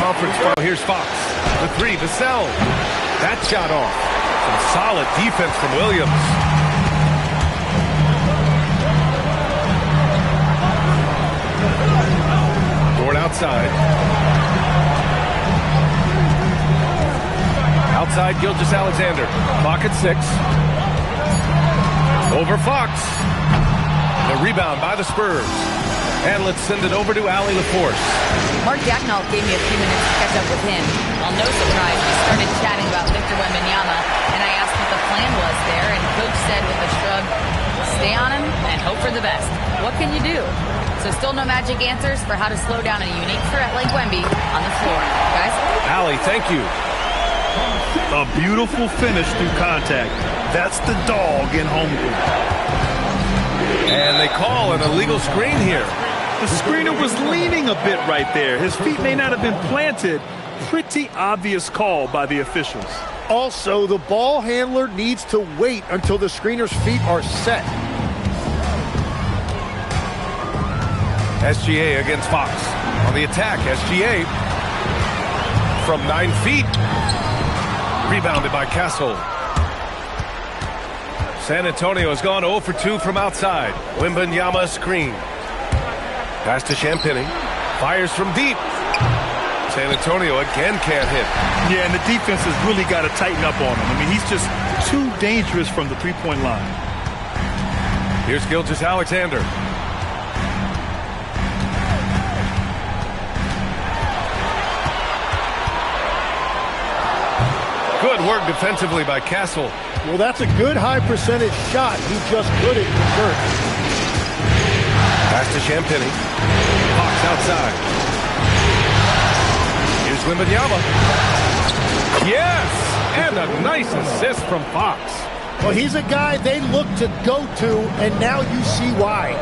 conference. Here's Fox. The three, Vassell. That shot off. Some solid defense from Williams. Dort outside. Outside, Gilgeous-Alexander. Clock at 6. Over Fox. The rebound by the Spurs. And let's send it over to Allie LaForce. Mark Dagnall gave me a few minutes to catch up with him. Well, no surprise, we started chatting about Victor Wembanyama, and I asked what the plan was there, and Coach said with a shrug, stay on him and hope for the best. What can you do? So still no magic answers for how to slow down a unique threat like Wemby on the floor. Guys? Allie, thank you. A beautiful finish through contact. That's the dog in home court. And they call an illegal screen here. The screener was leaning a bit right there. His feet may not have been planted. Pretty obvious call by the officials. Also, the ball handler needs to wait until the screener's feet are set. SGA against Fox. On the attack, SGA from 9 feet. Rebounded by Castle. San Antonio has gone 0 for 2 from outside. Wembanyama screen. Pass to Champagnie. Fires from deep. San Antonio again can't hit. Yeah, and the defense has really got to tighten up on him. I mean, he's just too dangerous from the three-point line. Here's Gilgeous-Alexander. Good work defensively by Castle. Well, that's a good high percentage shot. He just couldn't convert. Pass to Champagnie. Fox outside. Here's Wembanyama. Yes! And a nice assist from Fox. Well, he's a guy they look to go to, and now you see why.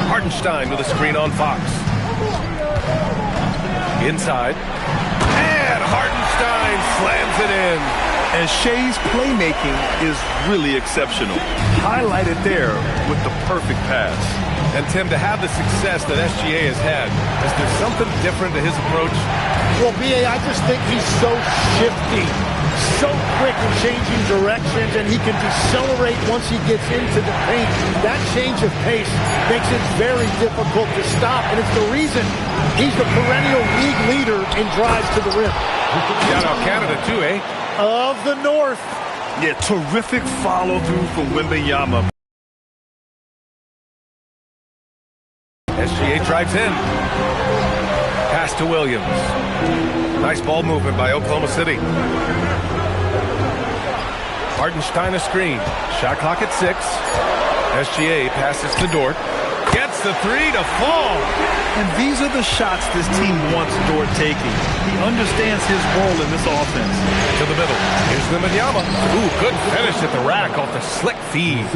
Hartenstein with a screen on Fox. Inside. And Hartenstein slams it in. And Shea's playmaking is really exceptional. Highlighted there with the perfect pass. And Tim, to have the success that SGA has had, is there something different to his approach? Well, B.A., I just think he's so shifty, so quick in changing directions, and he can decelerate once he gets into the paint. That change of pace makes it very difficult to stop, and it's the reason he's the perennial league leader in drives to the rim. Shout out Canada, too, eh? Of the North. Yeah, terrific follow-through from Wembanyama. SGA drives in. Pass to Williams. Nice ball movement by Oklahoma City. Hartenstein a screen. Shot clock at 6. SGA passes to Dort. Gets the three to fall. And these are the shots this team wants Dort taking. He understands his role in this offense. To the middle. Here's Wembanyama. Ooh, good finish at the rack off the slick feed.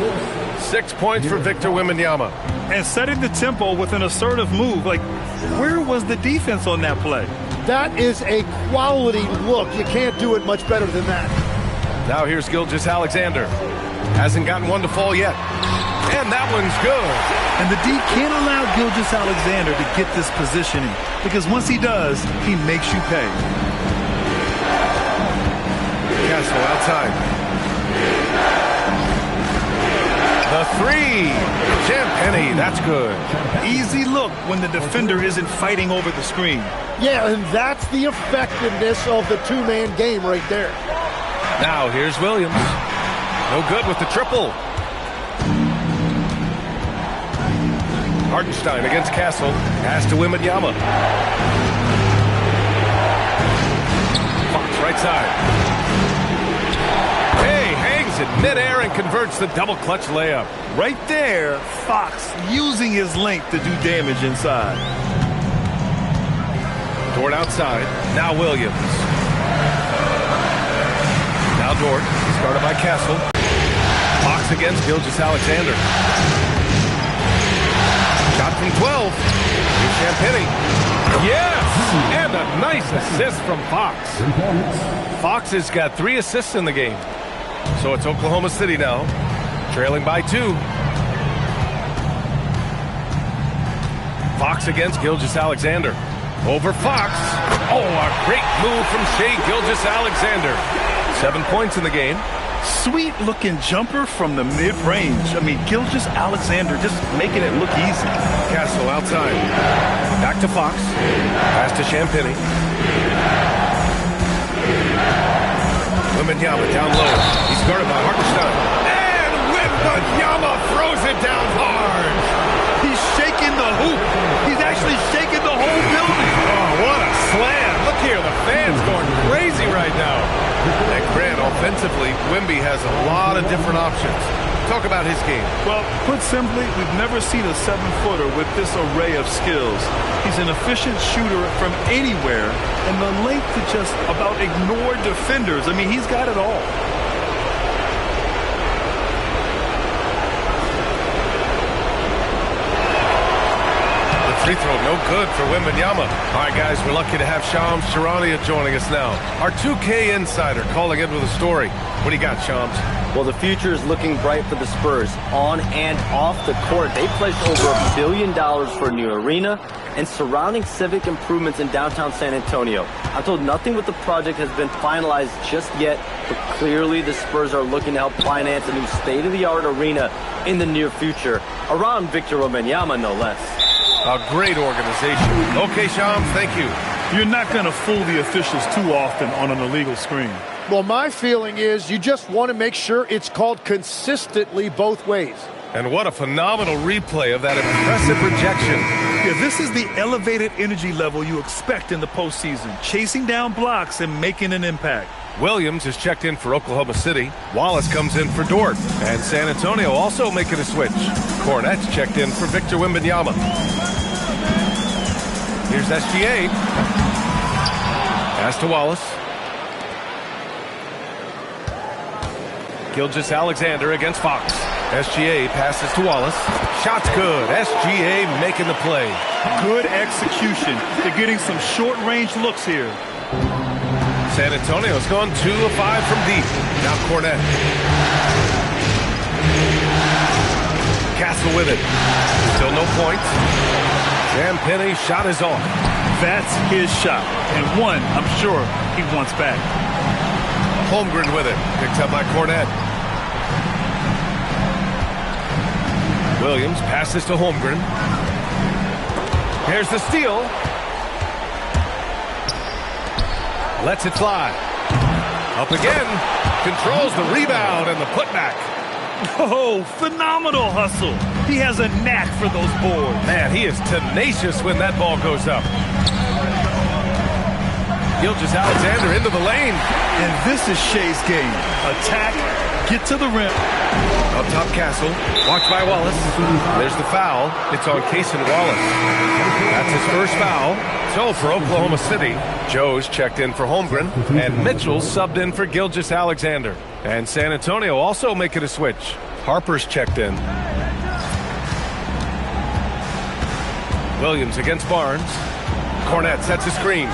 6 points for Victor Wembanyama. And setting the tempo with an assertive move. Like, where was the defense on that play? That is a quality look. You can't do it much better than that. Now here's Gilgeous-Alexander. Hasn't gotten one to fall yet. And that one's good. And the D can't allow Gilgeous-Alexander to get this positioning, because once he does, he makes you pay. Castle outside. The three. Champagnie, that's good. Easy look when the defender isn't fighting over the screen. Yeah, and that's the effectiveness of the two-man game right there. Now here's Williams. No good with the triple. Hartenstein against Castle. Pass to Wembanyama. Fox right side. Hey, hangs it midair and converts the double clutch layup. Right there, Fox using his length to do damage inside. Dort outside. Now Williams. Now Dort. Started by Castle. Fox against Gilgeous-Alexander. Shot from 12. Here's Champagnie. Yes! And a nice assist from Fox. Fox has got 3 assists in the game. So it's Oklahoma City now, trailing by 2. Fox against Gilgeous-Alexander. Over Fox. Oh, a great move from Shai Gilgeous-Alexander. 7 points in the game. Sweet-looking jumper from the mid-range. I mean, Gilgeous-Alexander just making it look easy. Castle outside. Back to Fox. Pass to Champagny. Wembanyama down low. He's guarded by Hartenstein. And Wembanyama throws it down hard. He's shaking the hoop. He's actually shaking the whole building. Oh, what a slam. Look here, the fans going crazy right now. And Grant, offensively, Wemby has a lot of different options. Talk about his game. Well, put simply, we've never seen a 7-footer with this array of skills. He's an efficient shooter from anywhere, and the length to just about ignore defenders. I mean, he's got it all. Free throw, no good for Wembanyama. All right, guys, we're lucky to have Shams Charania joining us now. Our 2K insider calling in with a story. What do you got, Shams? Well, the future is looking bright for the Spurs on and off the court. They pledged over $1 billion for a new arena and surrounding civic improvements in downtown San Antonio. I'm told nothing with the project has been finalized just yet, but clearly the Spurs are looking to help finance a new state-of-the-art arena in the near future, around Victor Wembanyama, no less. A great organization. Okay, Shams, thank you. You're not going to fool the officials too often on an illegal screen. Well, my feeling is you just want to make sure it's called consistently both ways. And what a phenomenal replay of that impressive rejection. Yeah, this is the elevated energy level you expect in the postseason, chasing down blocks and making an impact. Williams is checked in for Oklahoma City. Wallace comes in for Dort. And San Antonio also making a switch. Cornette's checked in for Victor Wembanyama. Here's SGA. Pass to Wallace. Gilgeous-Alexander against Fox. SGA passes to Wallace. Shot's good. SGA making the play. Good execution. They're getting some short-range looks here. San Antonio's gone 2 of 5 from deep. Now Cornette. Castle with it. Still no points. Champagny shot is off. That's his shot. And one, I'm sure, he wants back. Holmgren with it. Picked up by Cornette. Williams passes to Holmgren. Here's the steal. Lets it fly. Up again. Controls the rebound and the putback. Oh, phenomenal hustle. He has a knack for those boards. Man, he is tenacious when that ball goes up. Gilgeous-Alexander into the lane. And this is Shai's game. Attack, get to the rim. Up top, Castle. Watched by Wallace. There's the foul. It's on Cason Wallace. That's his first foul. So for Oklahoma City, Joe's checked in for Holmgren, and Mitchell subbed in for Gilgeous-Alexander. And San Antonio also making a switch. Harper's checked in. Williams against Barnes. Cornette sets a screen.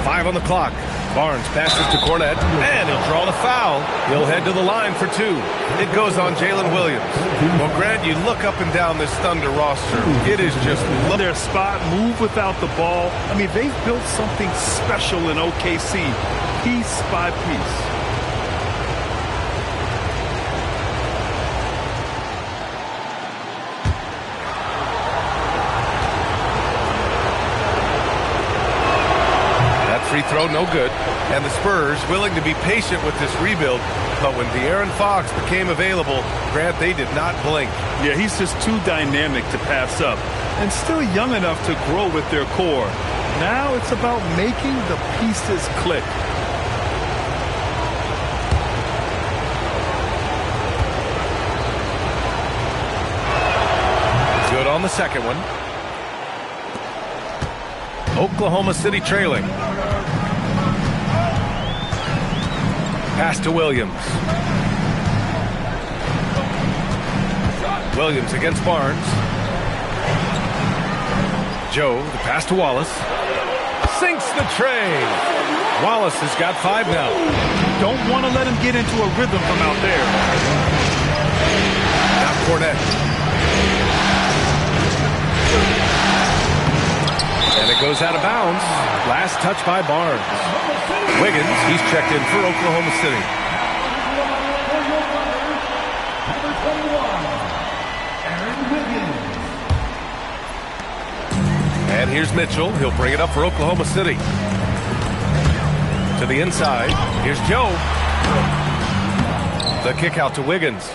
5 on the clock. Barnes passes to Cornette, and he'll draw the foul. He'll head to the line for 2. It goes on Jalen Williams. Well, Grant, you look up and down this Thunder roster. It is just their spot, move without the ball. I mean, they've built something special in OKC, piece by piece. free throw, no good. And the Spurs willing to be patient with this rebuild, but when De'Aaron Fox became available, Grant, they did not blink. Yeah, he's just too dynamic to pass up, and still young enough to grow with their core. Now it's about making the pieces click. Good on the second one. Oklahoma City trailing. Pass to Williams. Williams against Barnes. Joe, the pass to Wallace. Sinks the tray. Wallace has got 5 now. Don't want to let him get into a rhythm from out there. Now Cornette. And And it goes out of bounds. Last touch by Barnes. Wiggins, he's checked in for Oklahoma City. And here's Mitchell. He'll bring it up for Oklahoma City. To the inside. Here's Joe. The kick out to Wiggins.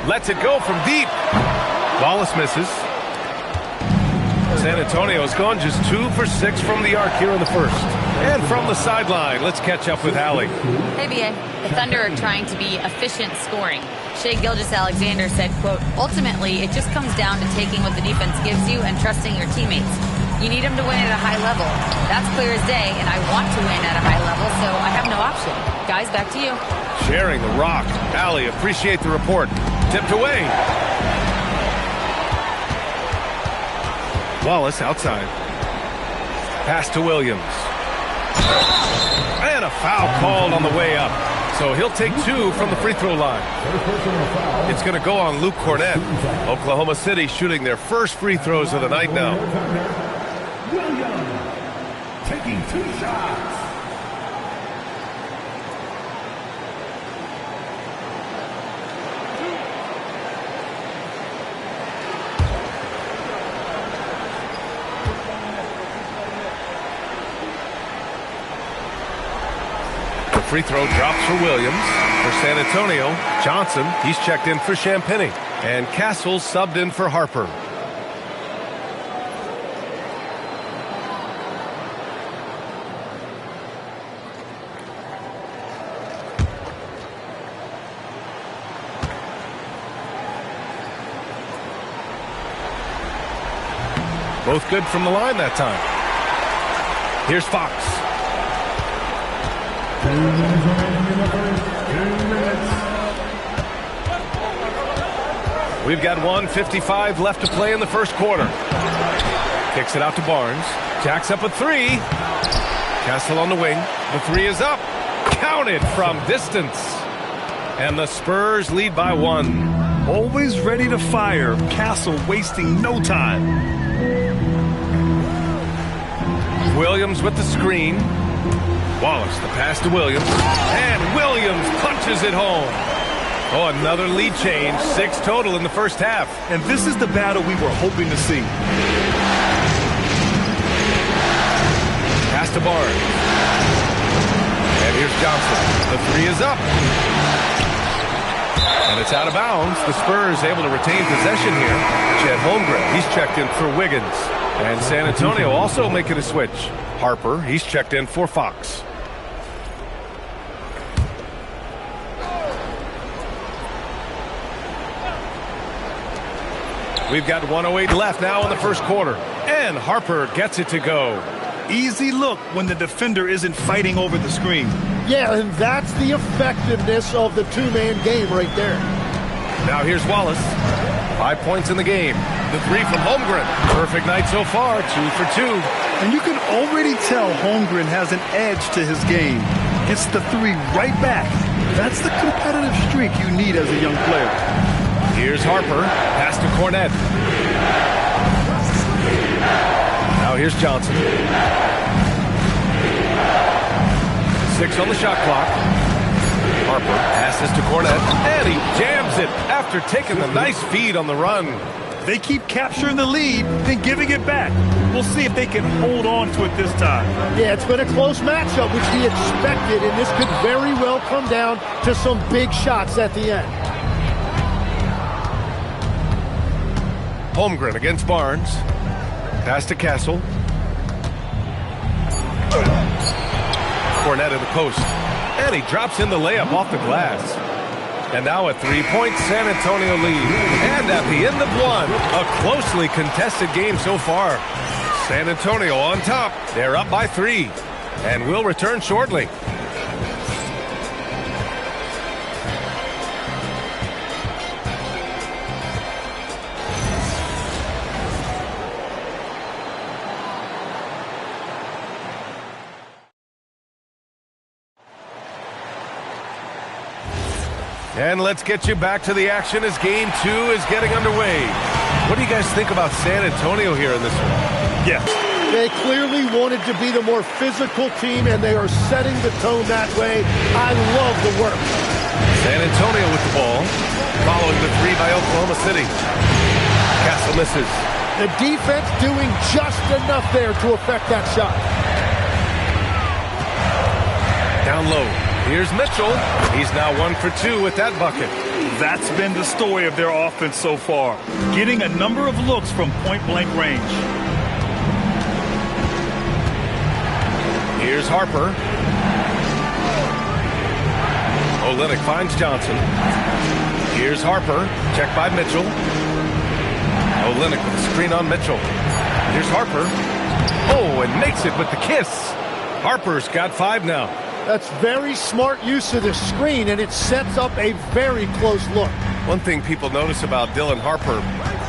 Lets it go from deep. Wallace misses. San Antonio's gone just 2 for 6 from the arc here in the first. And from the sideline, let's catch up with Allie. Hey, B.A. The Thunder are trying to be efficient scoring. Shai Gilgeous-Alexander said, quote, ultimately, it just comes down to taking what the defense gives you and trusting your teammates. You need them to win at a high level. That's clear as day, and I want to win at a high level, so I have no option. Guys, back to you. Sharing the rock. Allie, appreciate the report. Tipped away. Wallace outside. Pass to Williams. And a foul called on the way up. So he'll take 2 from the free throw line. It's going to go on Luke Cornett. Oklahoma City shooting their first free throws of the night now. Williams taking 2 shots. Free throw drops for Williams. For San Antonio, Johnson, he's checked in for Champagny. And Castle subbed in for Harper. Both good from the line that time. Here's Fox. 2 minutes remaining in the first. 2 minutes. We've got 1:55 left to play in the first quarter. Kicks it out to Barnes. Jacks up a 3. Castle on the wing. The 3 is up. Counted from distance. And the Spurs lead by 1. Always ready to fire. Castle wasting no time. Williams with the screen. Wallace, the pass to Williams. And Williams punches it home. Oh, another lead change. 6 total in the first half. And this is the battle we were hoping to see. Pass to Barnes. And here's Johnson. The 3 is up. And it's out of bounds. The Spurs able to retain possession here. Chet Holmgren, he's checked in for Wiggins. And San Antonio also making a switch. Harper, he's checked in for Fox. We've got 1:08 left now in the first quarter. And Harper gets it to go. Easy look when the defender isn't fighting over the screen. Yeah, and that's the effectiveness of the 2-man game right there. Now here's Wallace. 5 points in the game. The 3 from Holmgren. Perfect night so far. 2 for 2. And you can already tell Holmgren has an edge to his game. Gets the 3 right back. That's the competitive streak you need as a young player. Here's Harper. Pass to Cornett. Now here's Johnson. 6 on the shot clock. Harper passes to Cornett. And he jams it after taking the nice feed on the run. They keep capturing the lead, then giving it back. We'll see if they can hold on to it this time. Yeah, it's been a close matchup, which we expected, and this could very well come down to some big shots at the end. Holmgren against Barnes. Pass to Castle. Cornett in the post. And he drops in the layup off the glass. And now a 3-point San Antonio lead. And at the end of 1, a closely contested game so far. San Antonio on top. They're up by 3. And we'll return shortly. And let's get you back to the action as game 2 is getting underway. What do you guys think about San Antonio here in this one? Yeah. They clearly wanted to be the more physical team, and they are setting the tone that way. I love the work. San Antonio with the ball, following the three by Oklahoma City. Castle misses. The defense doing just enough there to affect that shot. Down low. Here's Mitchell. He's now 1 for 2 with that bucket. That's been the story of their offense so far. Getting a number of looks from point-blank range. Here's Harper. Olynyk finds Johnson. Here's Harper. Checked by Mitchell. Olynyk with a screen on Mitchell. Here's Harper. Oh, and makes it with the kiss. Harper's got 5 now. That's very smart use of the screen, and it sets up a very close look. One thing people notice about Dylan Harper,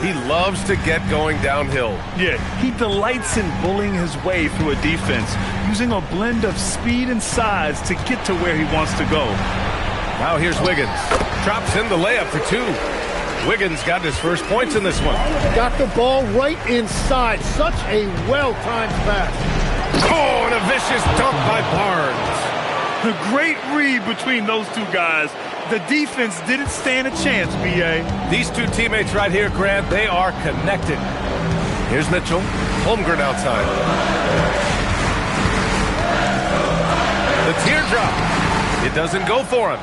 he loves to get going downhill. Yeah, he delights in bullying his way through a defense, using a blend of speed and size to get to where he wants to go. Now here's Wiggins. Drops in the layup for 2. Wiggins got his first points in this one. Got the ball right inside. Such a well-timed pass. Oh, and a vicious dunk by Barnes. The great read between those two guys. The defense didn't stand a chance, B.A. These two teammates right here, Grant, they are connected. Here's Mitchell. Holmgren outside. The teardrop. It doesn't go for him.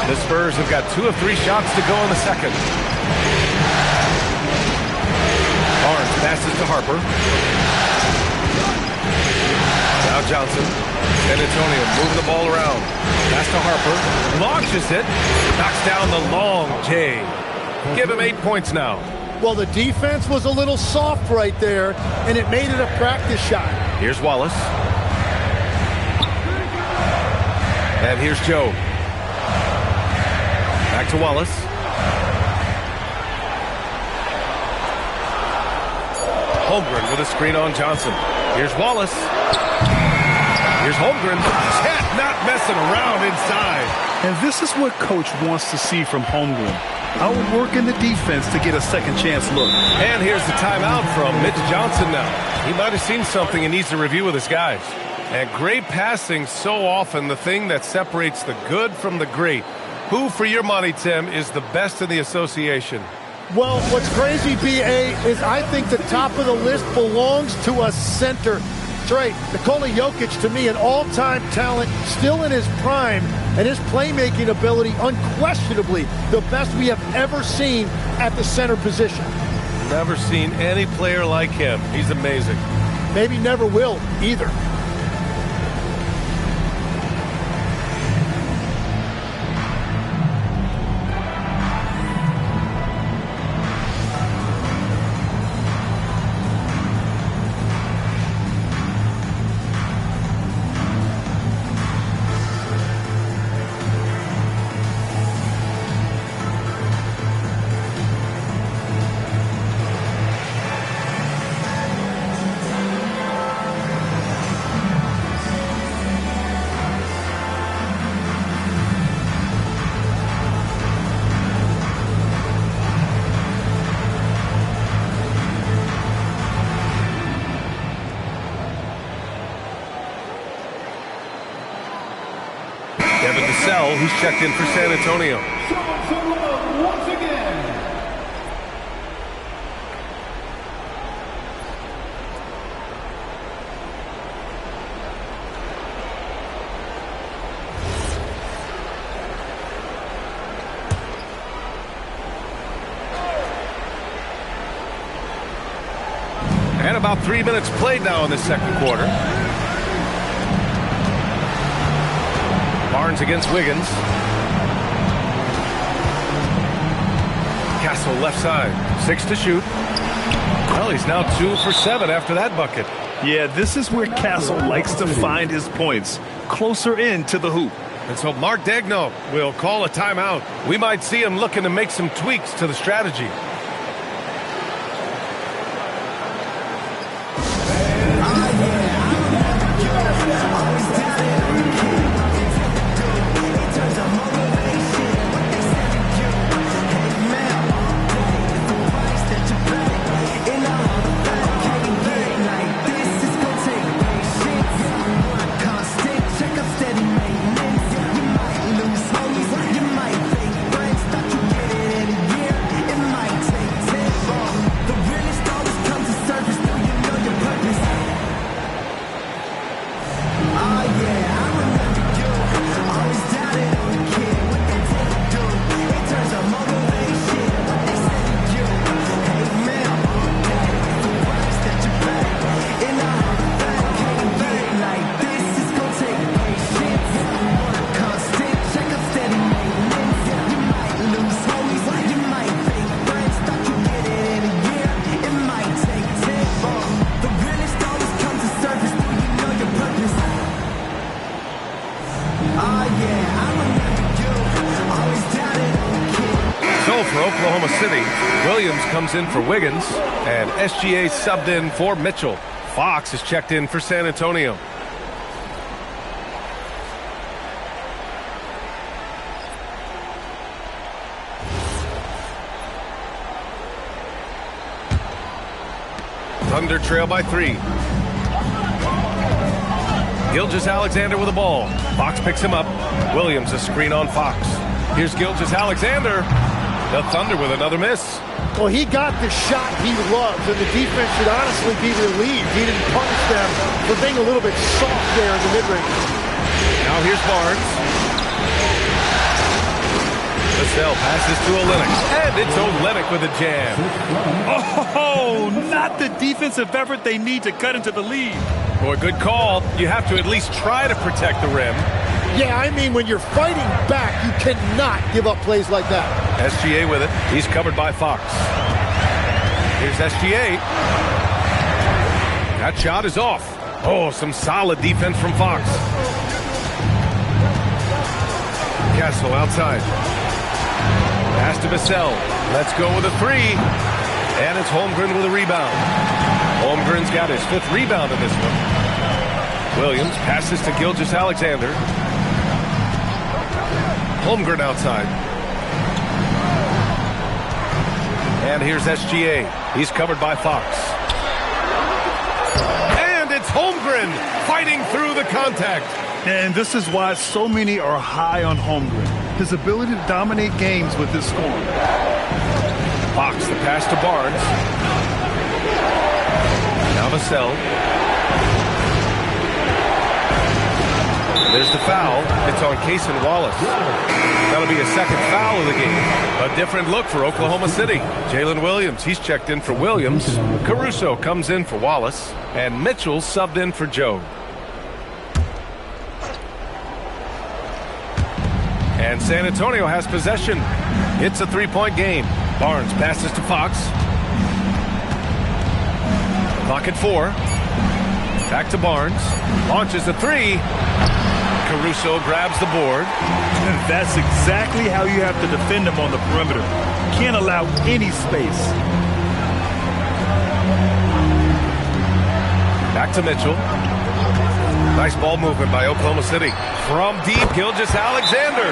The Spurs have got 2 of 3 shots to go in the second. Barnes passes to Harper. Now Johnson. San Antonio moving the ball around. Pass to Harper. Launches it. Knocks down the long J. Give him 8 points now. Well, the defense was a little soft right there, and it made it a practice shot. Here's Wallace. And here's Joe. Back to Wallace. Holmgren with a screen on Johnson. Here's Wallace. Here's Holmgren. Chet not messing around inside. And this is what coach wants to see from Holmgren. Outworking the defense to get a second chance look. And here's the timeout from Mitch Johnson now. He might have seen something and needs to review with his guys. And great passing, so often the thing that separates the good from the great. Who, for your money, Tim, is the best in the association? Well, what's crazy, B.A., is I think the top of the list belongs to a center. That's right. Nikola Jokic, to me, an all-time talent, still in his prime, and his playmaking ability, unquestionably, the best we have ever seen at the center position. Never seen any player like him. He's amazing. Maybe never will, either. He's checked in for San Antonio. Once again. And about 3 minutes played now in the second quarter. Barnes against Wiggins. Castle left side. 6 to shoot. Well, he's now 2 for 7 after that bucket. Yeah, this is where Castle likes to find his points. Closer in to the hoop. And so Mark Daigneault will call a timeout. We might see him looking to make some tweaks to the strategy. Oklahoma City. Williams comes in for Wiggins, and SGA subbed in for Mitchell. Fox is checked in for San Antonio. Thunder trail by 3. Gilgeous-Alexander with the ball. Fox picks him up. Williams a screen on Fox. Here's Gilgeous-Alexander. The Thunder with another miss. Well, he got the shot he loves, and the defense should honestly be relieved. He didn't punish them for being a little bit soft there in the mid-range. Now here's Barnes. Vassell passes to Olynyk, and it's Olynyk with a jam. Oh, not the defensive effort they need to cut into the lead. Boy, good call. You have to at least try to protect the rim. Yeah, I mean, when you're fighting back, you cannot give up plays like that. SGA with it. He's covered by Fox. Here's SGA. That shot is off. Oh, some solid defense from Fox. Castle outside. Pass to Vassell. Let's go with a 3. And it's Holmgren with a rebound. Holmgren's got his 5th rebound in this one. Williams passes to Gilgeous-Alexander. Holmgren outside. And here's SGA. He's covered by Fox. And it's Holmgren fighting through the contact. And this is why so many are high on Holmgren. His ability to dominate games with his scoring. Fox, the pass to Barnes. Now Vassell. There's the foul. It's on Cason Wallace. That'll be a 2nd foul of the game. A different look for Oklahoma City. Jalen Williams, he's checked in for Williams. Caruso comes in for Wallace. And Mitchell subbed in for Joe. And San Antonio has possession. It's a 3-point game. Barnes passes to Fox. Clock at 4. Back to Barnes. Launches a 3. Caruso grabs the board. And that's exactly how you have to defend him on the perimeter. Can't allow any space. Back to Mitchell. Nice ball movement by Oklahoma City. From deep, Gilgeous-Alexander.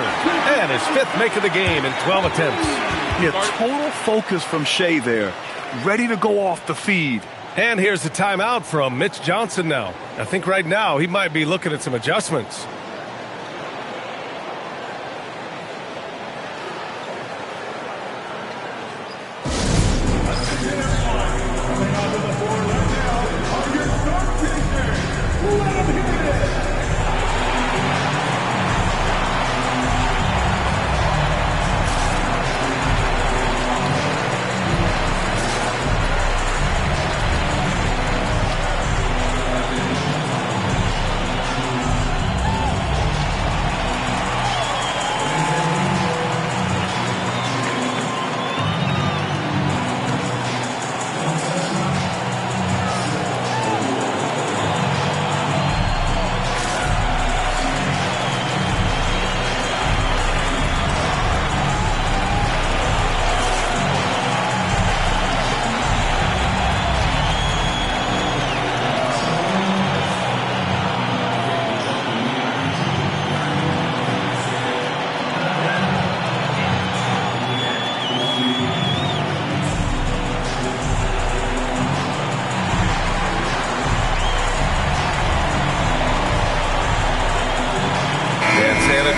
And his 5th make of the game in 12 attempts. Yeah, total focus from Shea there. Ready to go off the feed. And here's the timeout from Mitch Johnson now. I think right now he might be looking at some adjustments.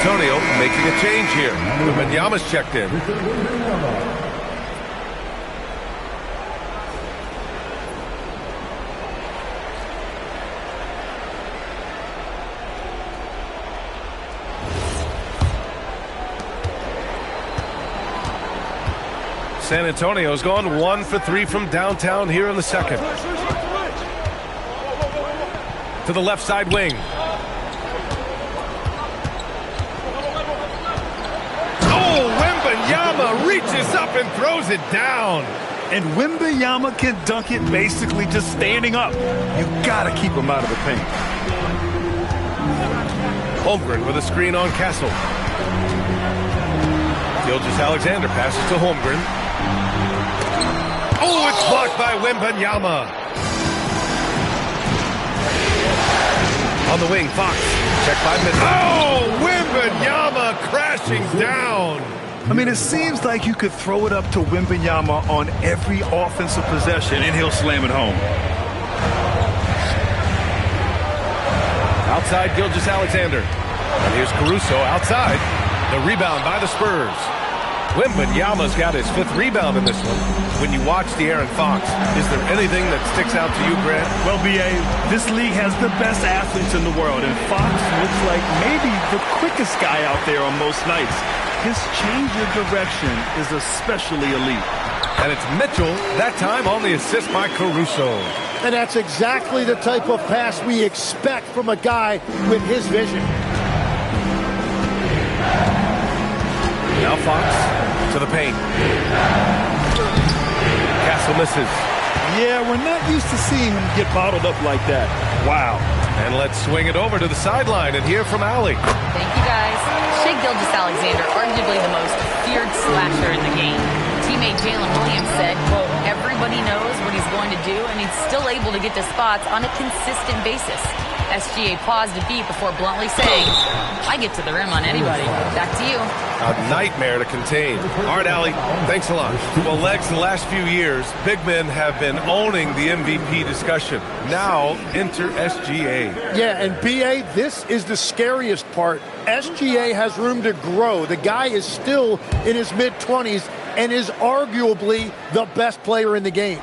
Antonio making a change here. Wembanyama's checked in. San Antonio's gone 1 for 3 from downtown here in the second. To the left side wing. Wembanyama reaches up and throws it down. And Wembanyama can dunk it basically just standing up. You gotta keep him out of the paint. Holmgren with a screen on Castle. Gilgeous-Alexander passes to Holmgren. Oh, it's blocked by Wembanyama. On the wing, Fox. Check by Mitchell. Oh, Wembanyama crashing down. I mean, it seems like you could throw it up to Wembanyama on every offensive possession, and he'll slam it home. Outside, Gilgeous-Alexander. And here's Caruso outside. The rebound by the Spurs. Wembanyama's got his 5th rebound in this one. When you watch De'Aaron Fox, is there anything that sticks out to you, Grant? Well, B.A., this league has the best athletes in the world, and Fox looks like maybe the quickest guy out there on most nights. His change of direction is especially elite. And it's Mitchell, that time on the assist by Caruso. And that's exactly the type of pass we expect from a guy with his vision. Now Fox to the paint. Castle misses. Yeah, we're not used to seeing him get bottled up like that. Wow. And let's swing it over to the sideline and hear from Allie. Thank you, guys. Shai Gilgeous-Alexander, arguably the most feared slasher in the game. Teammate Jalen Williams said, quote, everybody knows what he's going to do, and he's still able to get to spots on a consistent basis. SGA paused a beat before bluntly saying, I get to the rim on anybody. Back to you. A nightmare to contain. All right, Allie, thanks a lot. Well, Legs, the last few years, big men have been owning the MVP discussion. Now, enter SGA. Yeah, and B.A., this is the scariest part. SGA has room to grow. The guy is still in his mid-20s and is arguably the best player in the game.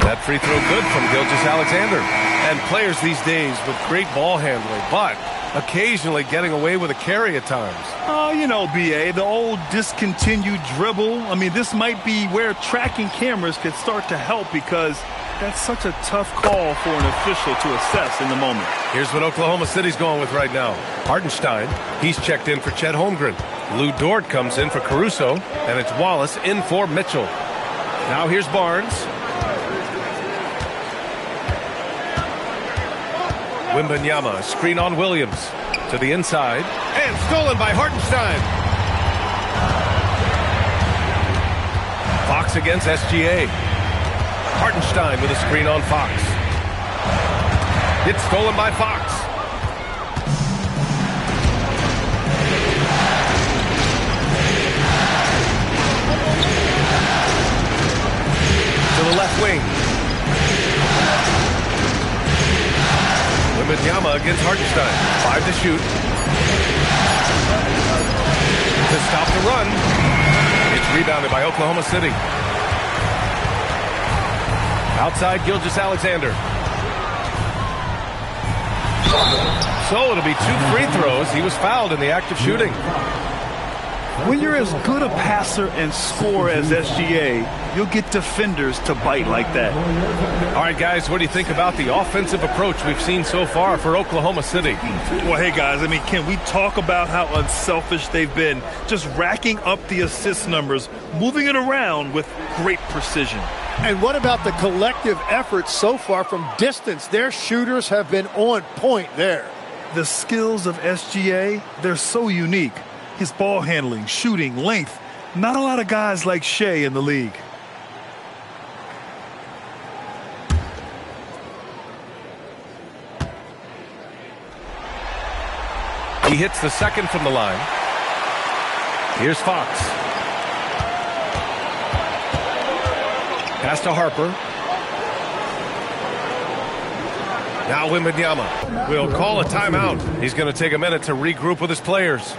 That free throw good from Gilgeous-Alexander. And players these days with great ball handling, but occasionally getting away with a carry at times. Oh, you know, B.A., the old discontinued dribble. I mean, this might be where tracking cameras could start to help because that's such a tough call for an official to assess in the moment. Here's what Oklahoma City's going with right now. Hartenstein, he's checked in for Chet Holmgren. Lou Dort comes in for Caruso, and it's Wallace in for Mitchell. Now here's Barnes. Wembanyama, screen on Williams. To the inside. And stolen by Hartenstein. Fox against SGA. Hartenstein with a screen on Fox. It's stolen by Fox. To the left wing. Wembanyama against Hartenstein. 5 to shoot. To stop the run. It's rebounded by Oklahoma City. Outside, Gilgeous-Alexander. So it'll be 2 free throws. He was fouled in the act of shooting. When you're as good a passer and scorer as SGA, you'll get defenders to bite like that. All right, guys, what do you think about the offensive approach we've seen so far for Oklahoma City? Well, hey, guys, I mean, can we talk about how unselfish they've been? Just racking up the assist numbers, moving it around with great precision. And what about the collective effort so far from distance? Their shooters have been on point there. The skills of SGA, they're so unique. His ball handling, shooting, length. Not a lot of guys like Shai in the league. He hits the second from the line. Here's Fox. Pass to Harper. Now Wembanyama will call a timeout. He's going to take a minute to regroup with his players.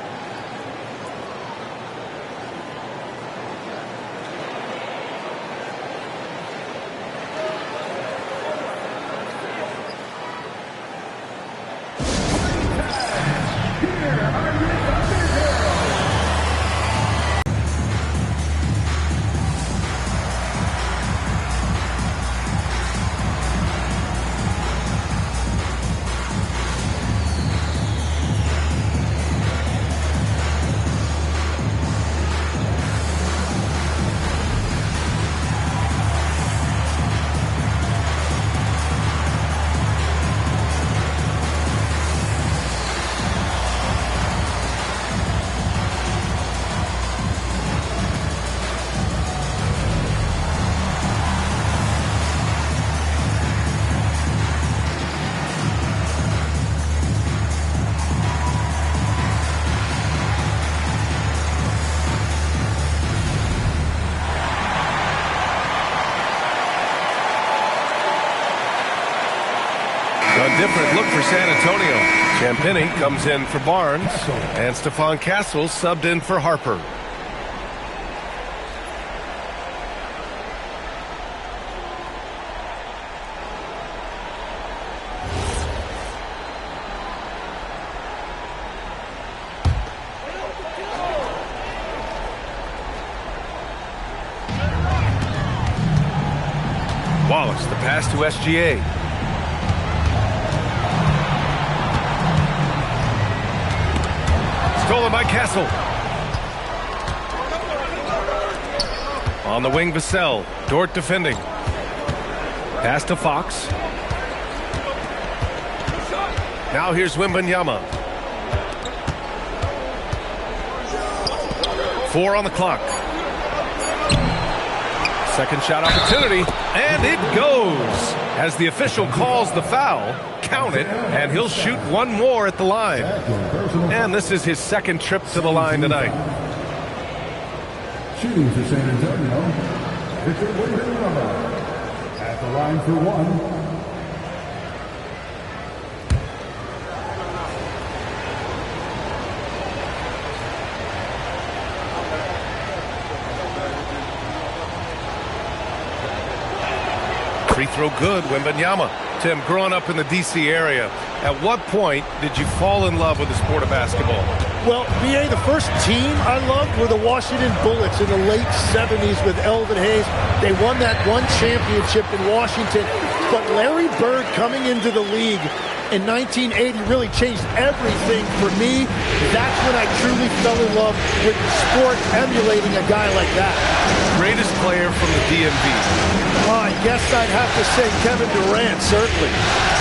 different look for San Antonio. Champagny comes in for Barnes, and Stephon Castle subbed in for Harper. Wallace, the pass to SGA. Stolen by Castle. On the wing, Vassell. Dort defending. Pass to Fox. Now here's Wembanyama. 4 on the clock. Second shot opportunity, and it goes. As the official calls the foul, count it, and he'll shoot one more at the line. And this is his second trip to the line tonight. Shooting for San Antonio, Victor Wembanyama. At the line for one. Free throw good, Wembanyama. Tim, growing up in the D.C. area, at what point did you fall in love with the sport of basketball? Well, BA, the first team I loved were the Washington Bullets in the late 70s with Elvin Hayes. They won that one championship in Washington. But Larry Bird coming into the league in 1980 really changed everything for me. That's when I truly fell in love with sport emulating a guy like that. Greatest player from the DMV. I guess I'd have to say Kevin Durant, certainly.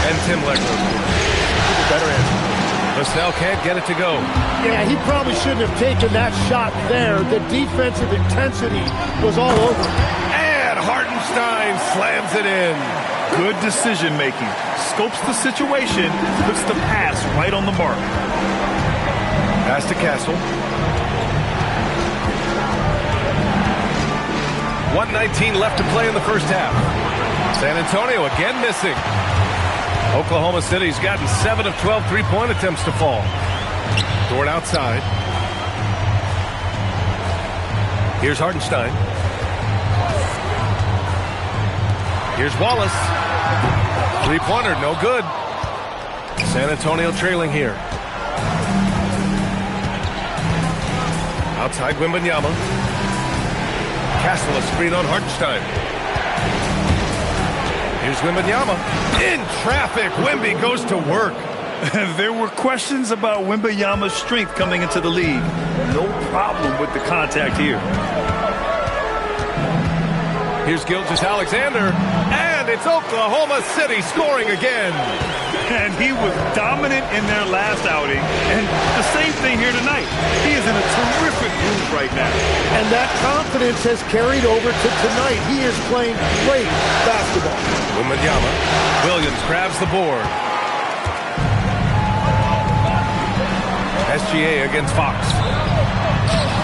And Tim Legler. He's a better answer. Vassell can't get it to go. Yeah, he probably shouldn't have taken that shot there. The defensive intensity was all over. And Hartenstein slams it in. Good decision making. Scopes the situation, puts the pass right on the mark. Pass to Castle. 1:19 left to play in the first half. San Antonio again missing. Oklahoma City's gotten 7 of 12 three-point attempts to fall. Dort outside. Here's Hartenstein. Here's Wallace. Three-pointer, no good. San Antonio trailing here. Outside Wembanyama. Castle a screen on Hartenstein. Here's Wembanyama. In traffic, Wemby goes to work. There were questions about Wembanyama's strength coming into the league. No problem with the contact here. Here's Gilgeous-Alexander, and it's Oklahoma City scoring again. And he was dominant in their last outing, and the same thing here tonight. He is in a terrific mood right now. And that confidence has carried over to tonight. He is playing great basketball. Wembanyama. Williams grabs the board. SGA against Fox.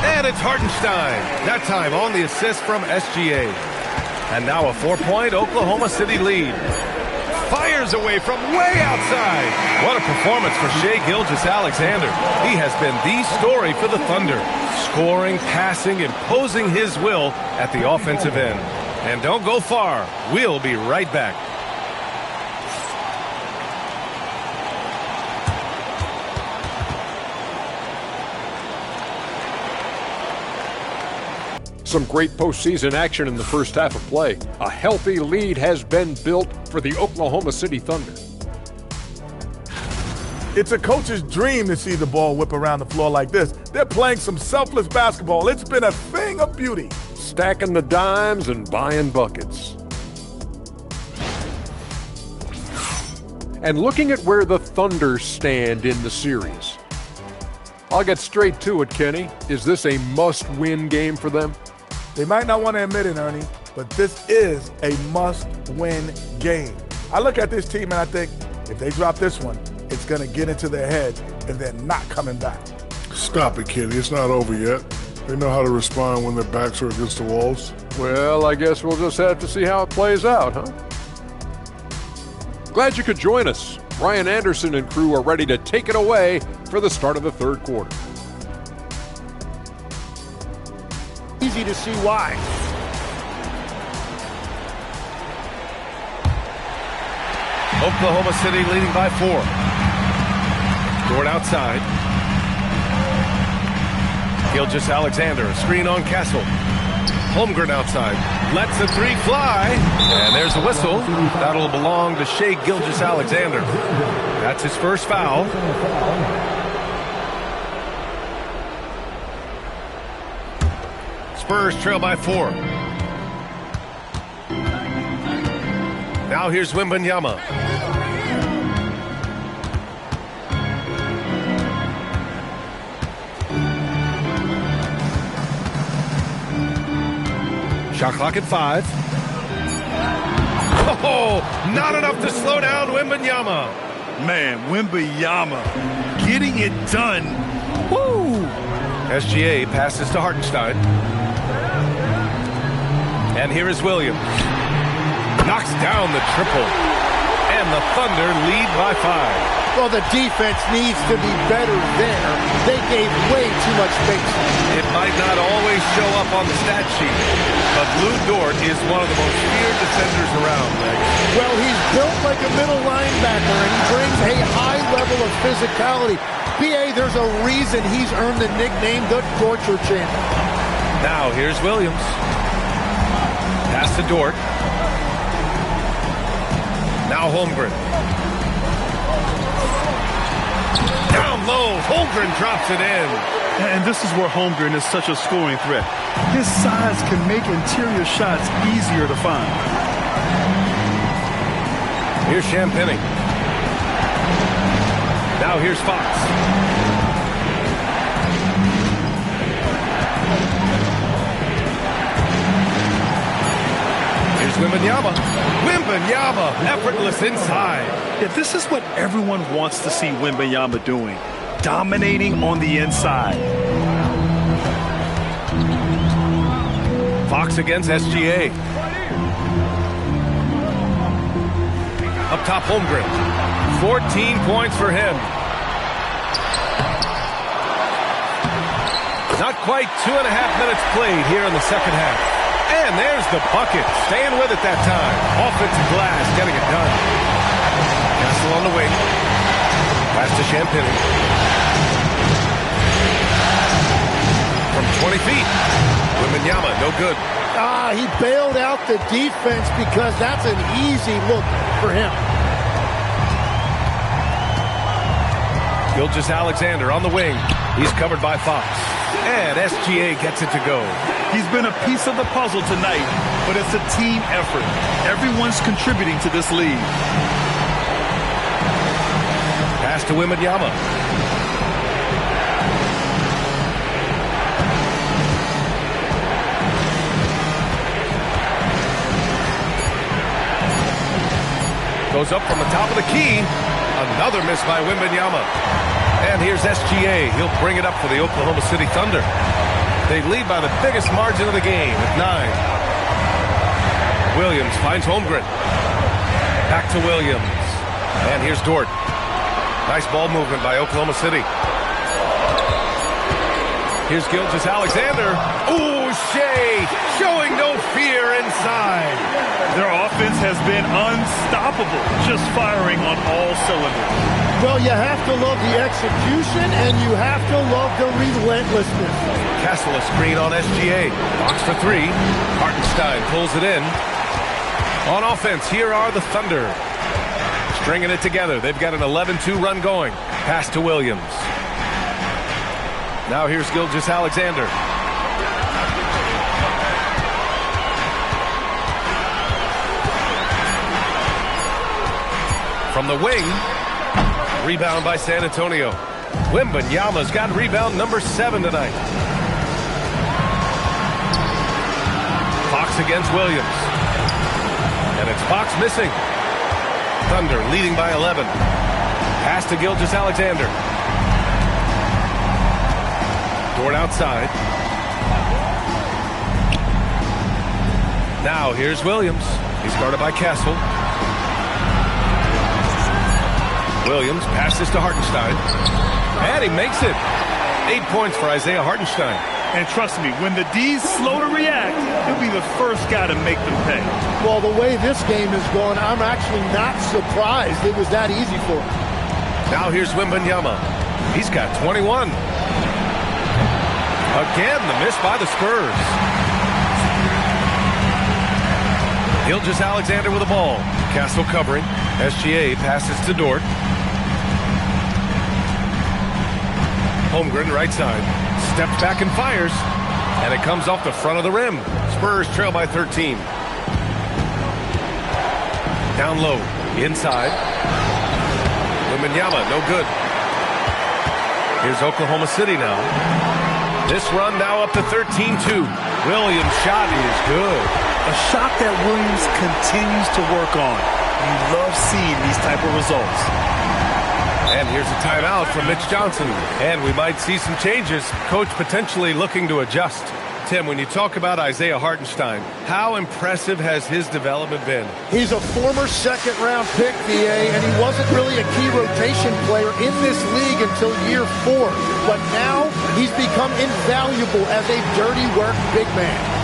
And it's Hartenstein. That time on the assist from SGA. And now a 4-point Oklahoma City lead. Fires away from way outside. What a performance for Shai Gilgeous-Alexander. He has been the story for the Thunder. Scoring, passing, imposing his will at the offensive end. And don't go far. We'll be right back. Some great postseason action in the first half of play. A healthy lead has been built for the Oklahoma City Thunder. It's a coach's dream to see the ball whip around the floor like this. They're playing some selfless basketball. It's been a thing of beauty. Stacking the dimes and buying buckets. And looking at where the Thunder stand in the series. I'll get straight to it, Kenny. Is this a must-win game for them? They might not want to admit it, Ernie, but this is a must-win game. I look at this team and I think if they drop this one, it's going to get into their heads and they're not coming back. Stop it, Kenny. It's not over yet. They know how to respond when their backs are against the walls. Well, I guess we'll just have to see how it plays out, huh? Glad you could join us. Ryan Anderson and crew are ready to take it away for the start of the third quarter. Easy to see why. Oklahoma City leading by 4. Dort outside. Gilgeous-Alexander, a screen on Castle. Holmgren outside. Lets the three fly. And there's a whistle. That'll belong to Shai Gilgeous-Alexander. That's his first foul. Spurs trail by 4. Now here's Wembanyama. Shot clock at 5. Oh, not enough to slow down Wembanyama. Man, Wembanyama getting it done. Woo! SGA passes to Hartenstein. And here is Williams. Knocks down the triple. And the Thunder lead by 5. Well, the defense needs to be better there. They gave way too much space. It might not always show up on the stat sheet, but Lou Dort is one of the most feared defenders around, Meg. Well, he's built like a middle linebacker, and he brings a high level of physicality. B.A., there's a reason he's earned the nickname the Torture Champ. Now, here's Williams. Pass to Dort. Now Holmgren. Down low, Holmgren drops it in. And this is where Holmgren is such a scoring threat. His size can make interior shots easier to find. Here's Champagnie. Now here's Fox. Here's Wembanyama. Wembanyama, effortless inside. Yeah, this is what everyone wants to see Wembanyama doing. Dominating on the inside. Fox against SGA. Up top, Holmgren. 14 points for him. Not quite 2.5 minutes played here in the second half. And there's the bucket. Staying with it that time. Offensive glass, getting it done. Castle on the wing. Pass to Champagnie. From 20 feet. Wembanyama, no good. He bailed out the defense because that's an easy look for him. Gilgeous-Alexander on the wing. He's covered by Fox. And SGA gets it to go. He's been a piece of the puzzle tonight, but it's a team effort. Everyone's contributing to this lead. Pass to Wembanyama. Goes up from the top of the key. Another miss by Wembanyama. And here's SGA. He'll bring it up for the Oklahoma City Thunder. They lead by the biggest margin of the game at 9. Williams finds Holmgren. Back to Williams. And here's Dort. Nice ball movement by Oklahoma City. Here's Gilgeous-Alexander. Ooh, Shai showing no fear inside. Their offense has been unstoppable, just firing on all cylinders. Well, you have to love the execution, and you have to love the relentlessness. Castle a screen on SGA. Box for 3. Hartenstein pulls it in. On offense, here are the Thunder. Stringing it together. They've got an 11-2 run going. Pass to Williams. Now here's Gilgeous-Alexander. From the wing. Rebound by San Antonio. Wembanyama's got rebound number 7 tonight. Fox against Williams. And it's Fox missing. Thunder leading by 11. Pass to Gilgeous-Alexander. Dort outside. Now here's Williams. He's guarded by Castle. Williams passes to Hartenstein. And he makes it. 8 points for Isaiah Hartenstein. And trust me, when the D's slow to react, he'll be the first guy to make them pay. Well, the way this game is going, I'm actually not surprised it was that easy for him. Now here's Wembanyama. He's got 21. Again, the miss by the Spurs. Gilgeous-Alexander with the ball. Castle covering. SGA passes to Dort. Holmgren right side. Steps back and fires. And it comes off the front of the rim. Spurs trail by 13. Down low. Inside. Wembanyama, no good. Here's Oklahoma City now. This run now up to 13-2. Williams' shot is good. A shot that Williams continues to work on. You love seeing these type of results. And here's a timeout from Mitch Johnson. And we might see some changes. Coach potentially looking to adjust. Tim, when you talk about Isaiah Hartenstein, how impressive has his development been? He's a former second-round pick, VA, and he wasn't really a key rotation player in this league until year 4. But now he's become invaluable as a dirty work big man.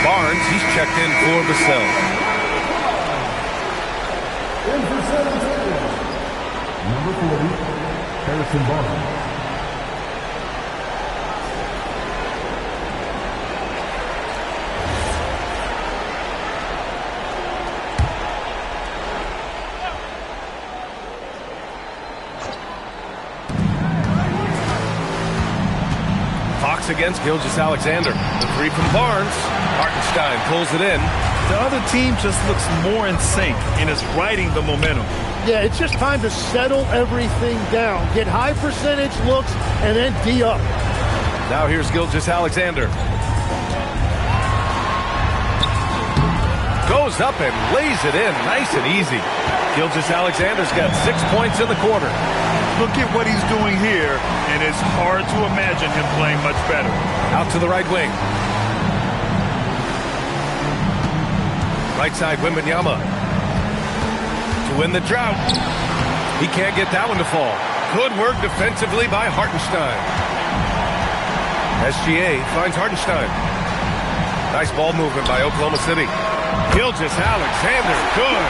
Barnes, he's checked in for Vassell. In for San Antonio, number 40, Harrison Barnes. Fox against Gilgeous-Alexander. The three from Barnes. Hartenstein pulls it in. The other team just looks more in sync and is riding the momentum. Yeah, it's just time to settle everything down. Get high percentage looks and then D up. Now here's Gilgeous-Alexander. Goes up and lays it in. Nice and easy. Gilgeous-Alexander's got 6 points in the quarter. Look at what he's doing here, and it's hard to imagine him playing much better. Out to the right wing. Right side, Wembanyama. To win the drought. He can't get that one to fall. Good work defensively by Hartenstein. SGA finds Hartenstein. Nice ball movement by Oklahoma City. Gilgeous-Alexander, good.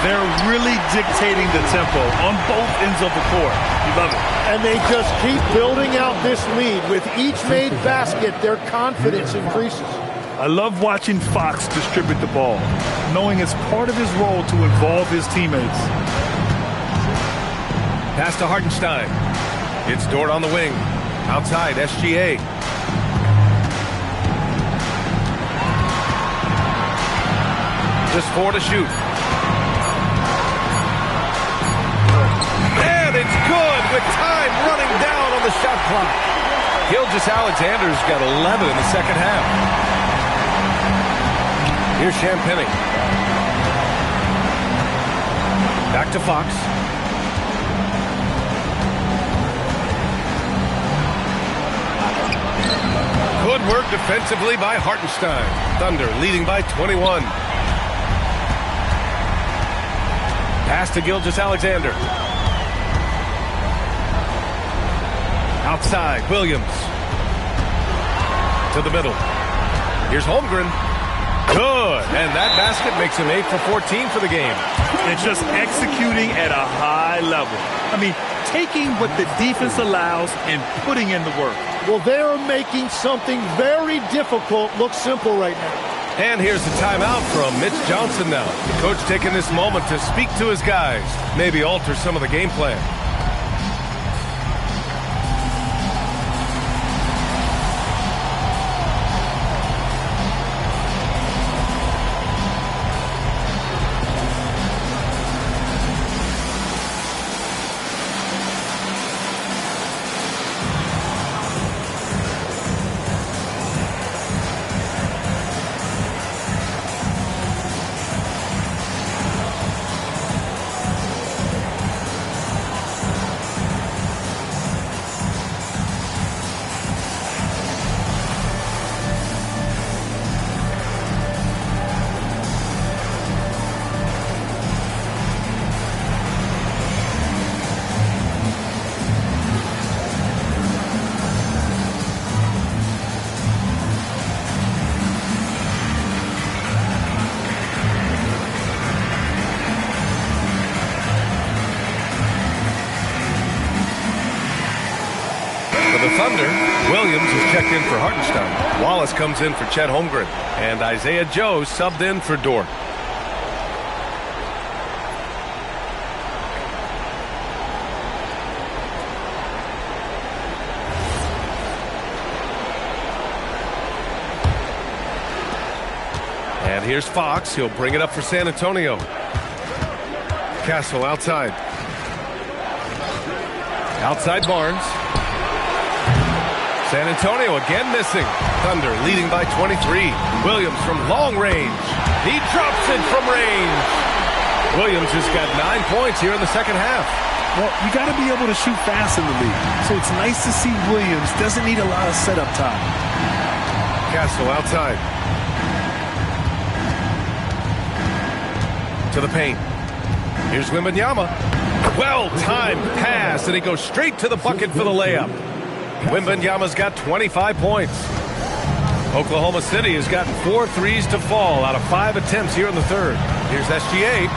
They're really dictating the tempo on both ends of the court. You love it. And they just keep building out this lead. With each made basket, their confidence increases. I love watching Fox distribute the ball, knowing it's part of his role to involve his teammates. Pass to Hartenstein. It's Dort on the wing. Outside, SGA. Just 4 to shoot. And it's good with time running down on the shot clock. Gilgeous-Alexander's got 11 in the second half. Here's Champagnie. Back to Fox. Good work defensively by Hartenstein. Thunder leading by 21. Pass to Gilgeous-Alexander. Outside, Williams. To the middle. Here's Holmgren. Good. And that basket makes him 8 for 14 for the game. It's just executing at a high level. I mean, taking what the defense allows and putting in the work. Well, they are making something very difficult look simple right now. And here's the timeout from Mitch Johnson now. The coach taking this moment to speak to his guys, maybe alter some of the game plan. Thunder, Williams is checked in for Hartenstein. Wallace comes in for Chet Holmgren. And Isaiah Joe subbed in for Dort. And here's Fox. He'll bring it up for San Antonio. Castle outside. Outside Barnes. San Antonio again missing. Thunder leading by 23. Williams from long range. He drops it from range. Williams has got 9 points here in the second half. Well, you got to be able to shoot fast in the league. So it's nice to see Williams doesn't need a lot of setup time. Castle outside. To the paint. Here's Wembanyama. Well-timed pass, and he goes straight to the bucket for the layup. Wembanyama's got 25 points. Oklahoma City has gotten 4 threes to fall out of 5 attempts here in the third. Here's SGA.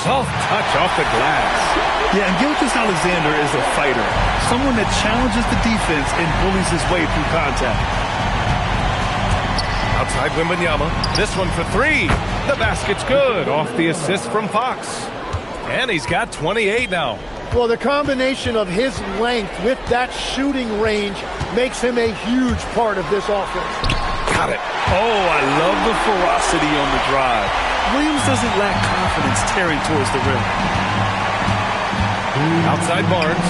Soft touch off the glass. Yeah, and Gilgeous-Alexander is a fighter. Someone that challenges the defense and bullies his way through contact. Outside Wembanyama. This one for 3. The basket's good. Off the assist from Fox. And he's got 28 now. Well, the combination of his length with that shooting range makes him a huge part of this offense. Got it. Oh, I love the ferocity on the drive. Williams doesn't lack confidence tearing towards the rim. Outside Barnes.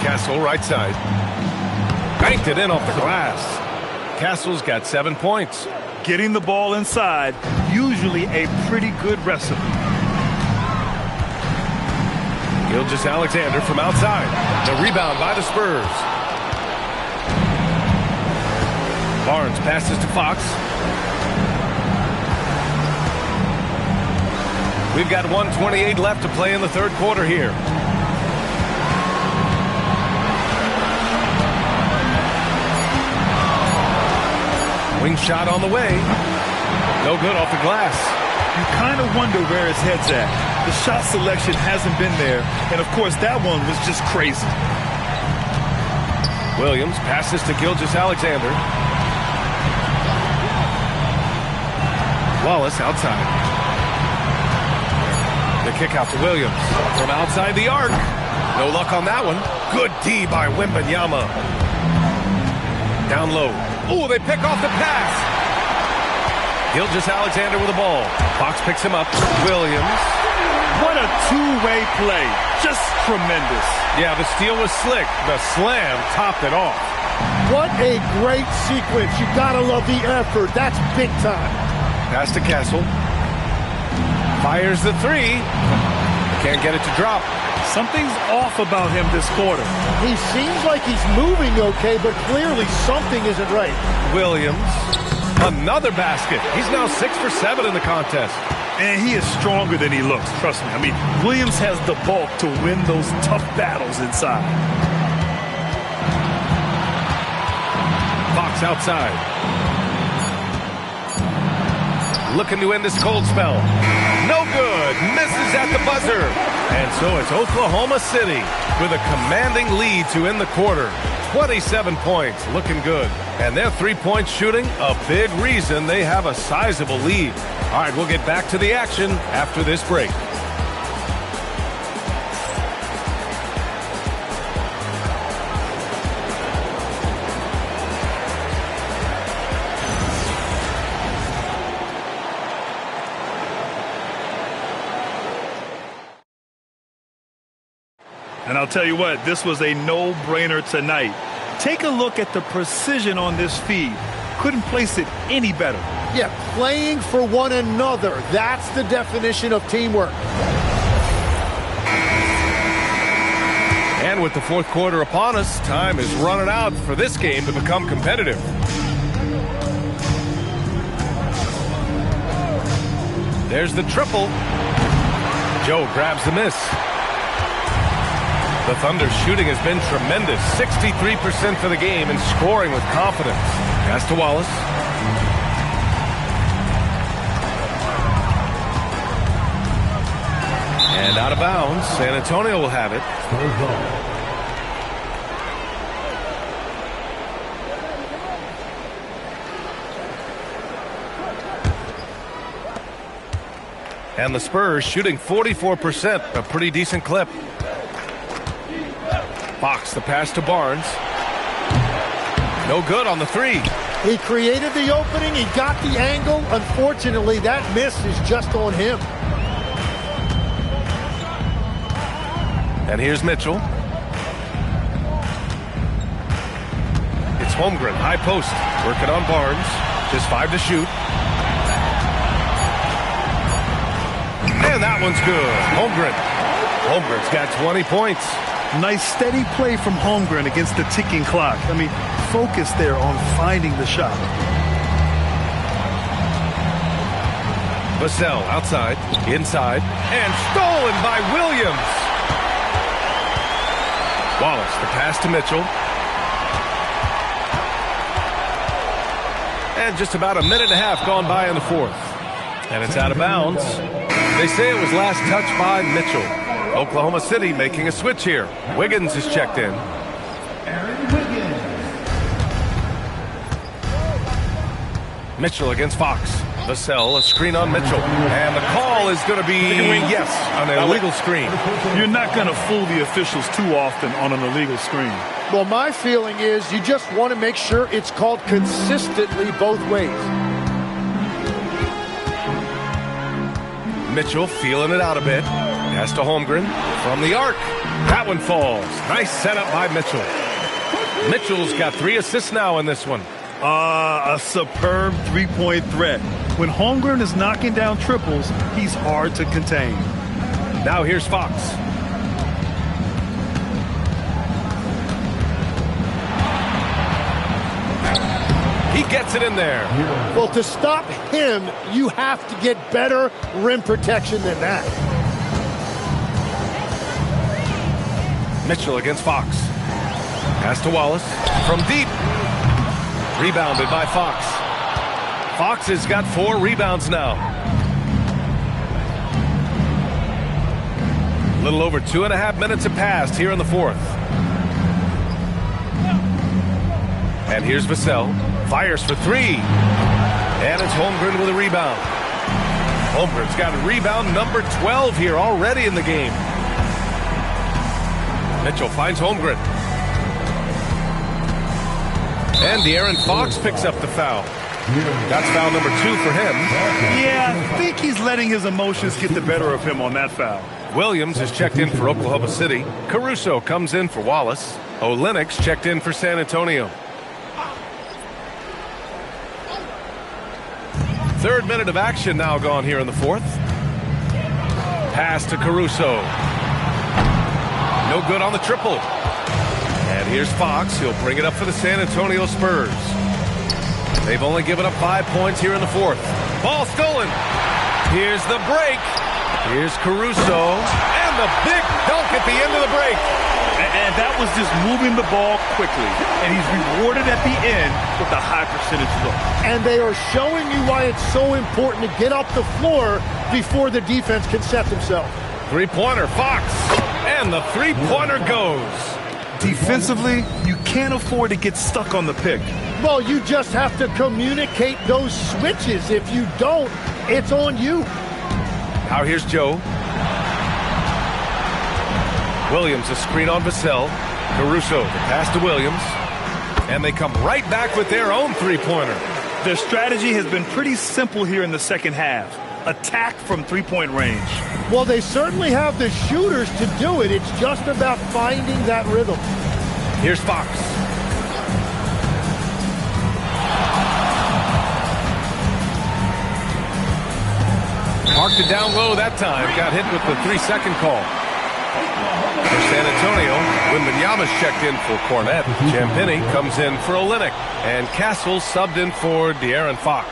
Castle right side. Banked it in off the glass. Castle's got 7 points. Getting the ball inside, usually a pretty good recipe. Gilgeous-Alexander from outside. The rebound by the Spurs. Barnes passes to Fox. We've got 1:28 left to play in the third quarter here. Wing shot on the way. No good off the glass. You kind of wonder where his head's at. The shot selection hasn't been there, and of course that one was just crazy. Williams passes to Gilgeous-Alexander. Wallace outside. The kick out to Williams from outside the arc. No luck on that one. Good D by Wembanyama. Down low. Oh, they pick off the pass. Gilgeous-Alexander with the ball. Fox picks him up. Williams. What a two-way play. Just tremendous. Yeah, the steal was slick. The slam topped it off. What a great sequence. You gotta love the effort. That's big time. Pass to Castle. Fires the 3. Can't get it to drop. Something's off about him this quarter. He seems like he's moving okay, but clearly something isn't right. Williams. Another basket. He's now 6 for 7 in the contest. And he is stronger than he looks, trust me. I mean, Williams has the bulk to win those tough battles inside. Fox outside. Looking to end this cold spell. No good. Misses at the buzzer. And so it's Oklahoma City with a commanding lead to end the quarter. 27 points, looking good. And their three-point shooting, a big reason they have a sizable lead. All right, we'll get back to the action after this break. And I'll tell you what, this was a no-brainer tonight. Take a look at the precision on this feed. Couldn't place it any better. Yeah, playing for one another. That's the definition of teamwork. And with the fourth quarter upon us, time is running out for this game to become competitive. There's the triple. Joe grabs the miss. The Thunder's shooting has been tremendous. 63% for the game and scoring with confidence. Pass to Wallace. And out of bounds. San Antonio will have it. And the Spurs shooting 44%, a pretty decent clip. Fox, the pass to Barnes. No good on the three. He created the opening. He got the angle. Unfortunately, that miss is just on him. And here's Mitchell. It's Holmgren, high post. Working on Barnes. Just 5 to shoot. And that one's good. Holmgren. Holmgren's got 20 points. Nice steady play from Holmgren against the ticking clock. I mean, focus there on finding the shot. Vassell outside, inside, and stolen by Williams. Wallace, the pass to Mitchell. And just about a minute and a half gone by in the fourth. And it's out of bounds. They say it was last touched by Mitchell. Oklahoma City making a switch here. Wiggins is checked in. Mitchell against Fox. Vassell, a screen on Mitchell. And the call is going to be, yes, an illegal screen. You're not going to fool the officials too often on an illegal screen. Well, my feeling is you just want to make sure it's called consistently both ways. Mitchell feeling it out a bit. Pass to Holmgren from the arc. That one falls. Nice setup by Mitchell. Mitchell's got 3 assists now in this one. A superb three-point threat. When Holmgren is knocking down triples, he's hard to contain. Now here's Fox. He gets it in there. Well, to stop him, you have to get better rim protection than that. Mitchell against Fox. Pass to Wallace. From deep. Rebounded by Fox. Fox has got 4 rebounds now. A little over 2.5 minutes have passed here in the fourth. And here's Vassell. Fires for 3. And it's Holmgren with a rebound. Holmgren's got rebound number 12 here already in the game. Mitchell finds Holmgren. And De'Aaron Fox picks up the foul. That's foul number 2 for him. Yeah, I think he's letting his emotions get the better of him on that foul. Williams is checked in for Oklahoma City. Caruso comes in for Wallace. Olenek's checked in for San Antonio. 3rd minute of action now gone here in the fourth. Pass to Caruso. No good on the triple. And here's Fox. He'll bring it up for the San Antonio Spurs. They've only given up 5 points here in the fourth. Ball stolen. Here's the break. Here's Caruso. And the big dunk at the end of the break. And that was just moving the ball quickly. And he's rewarded at the end with a high percentage look. And they are showing you why it's so important to get up the floor before the defense can set themselves. Three-pointer, Fox. And the three-pointer goes. Defensively, you can't afford to get stuck on the pick. Well, you just have to communicate those switches. If you don't, it's on you. Now here's Joe. Williams, a screen on Vassell. Caruso, the pass to Williams. And they come right back with their own three-pointer. Their strategy has been pretty simple here in the second half. Attack from three-point range. Well, they certainly have the shooters to do it. It's just about finding that rhythm. Here's Fox. Marked it down low that time. Got hit with the 3-second call. For San Antonio, Wembanyama's checked in for Cornette. Champagnie comes in for Olynyk. And Castle subbed in for De'Aaron Fox.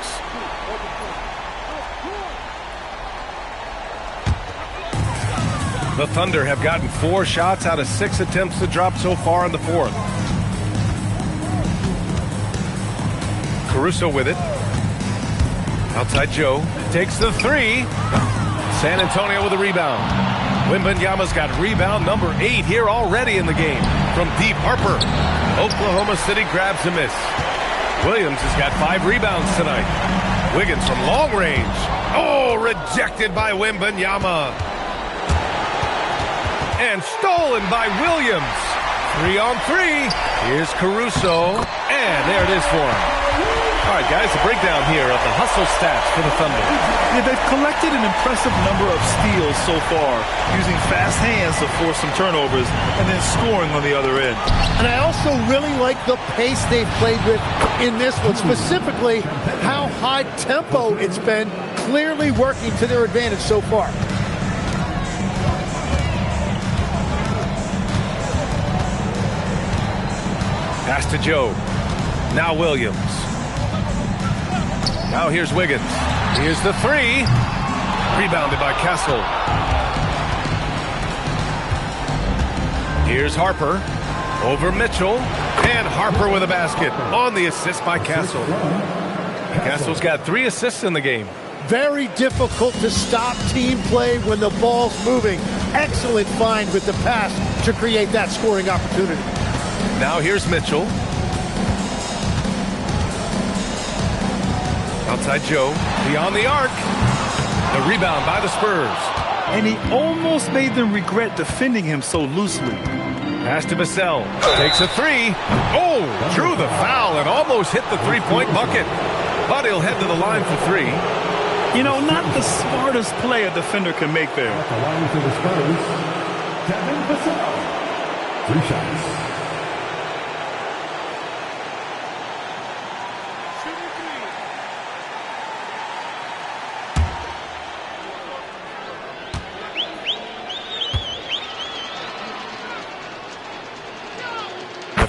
The Thunder have gotten 4 shots out of 6 attempts to drop so far in the fourth. Caruso with it. Outside Joe. Takes the 3. San Antonio with a rebound. Wembanyama's got rebound number 8 here already in the game. From deep, Harper. Oklahoma City grabs a miss. Williams has got 5 rebounds tonight. Wiggins from long range. Oh, rejected by Wembanyama. And stolen by Williams. 3-on-3. Here's Caruso. And there it is for him. All right, guys, a breakdown here of the hustle stats for the Thunder. Yeah, they've collected an impressive number of steals so far, using fast hands to force some turnovers and then scoring on the other end. And I also really like the pace they've played with in this one, specifically how high tempo it's been, clearly working to their advantage so far. Pass to Joe. Now Williams. Now here's Wiggins. Here's the 3. Rebounded by Castle. Here's Harper. Over Mitchell. And Harper with a basket. On the assist by Castle. Castle's got 3 assists in the game. Very difficult to stop team play when the ball's moving. Excellent find with the pass to create that scoring opportunity. Now here's Mitchell. Outside Joe. Beyond the arc. The rebound by the Spurs. And he almost made them regret defending him so loosely. Pass to Vassell. Takes a 3. Oh, drew the foul and almost hit the three-point bucket. But he'll head to the line for 3. You know, not the smartest play a defender can make there. At the line for the Spurs, Kevin Vassell. 3 shots.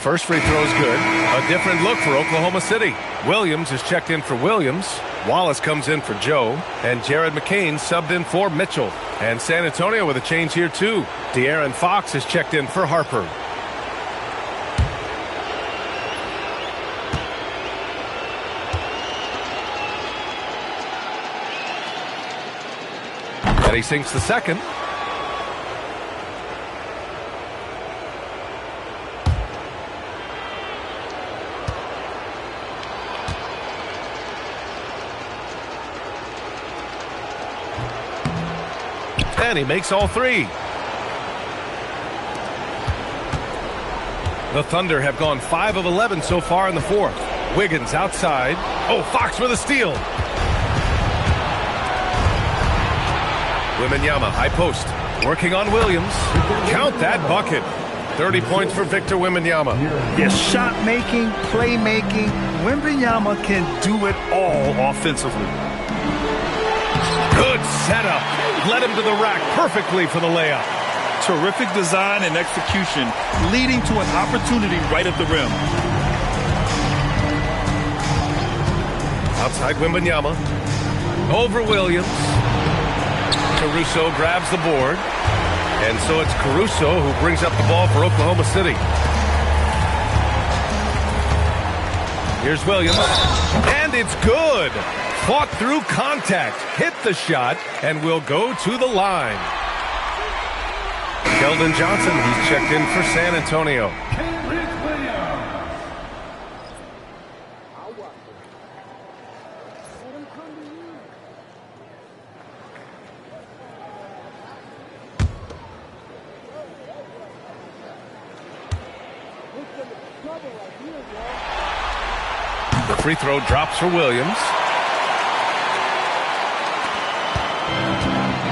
First free throw is good. A different look for Oklahoma City. Williams is checked in for Williams. Wallace comes in for Joe. And Jared McCain subbed in for Mitchell. And San Antonio with a change here too. De'Aaron Fox is checked in for Harper. And he sinks the second. And he makes all 3. The Thunder have gone 5 of 11 so far in the fourth. Wiggins outside. Oh, Fox with a steal. Wembanyama, high post. Working on Williams. Count that bucket. 30 points for Victor Wembanyama. Yes, shot making, playmaking. Wembanyama can do it all offensively. Good setup. Led him to the rack perfectly for the layup. Terrific design and execution, leading to an opportunity right at the rim. Outside Wembanyama. Over Williams. Caruso grabs the board. And so it's Caruso who brings up the ball for Oklahoma City. Here's Williams. And it's good. Fought through contact, hit the shot, and will go to the line. Keldon Johnson, he's checked in for San Antonio. The free throw drops for Williams.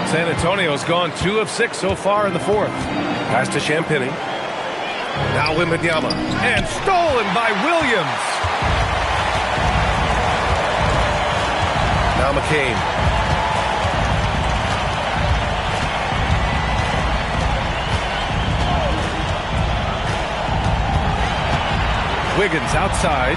San Antonio's gone 2 of 6 so far in the fourth. Pass to Champagny. Now Wembanyama. And stolen by Williams. Now McCain. Wiggins outside.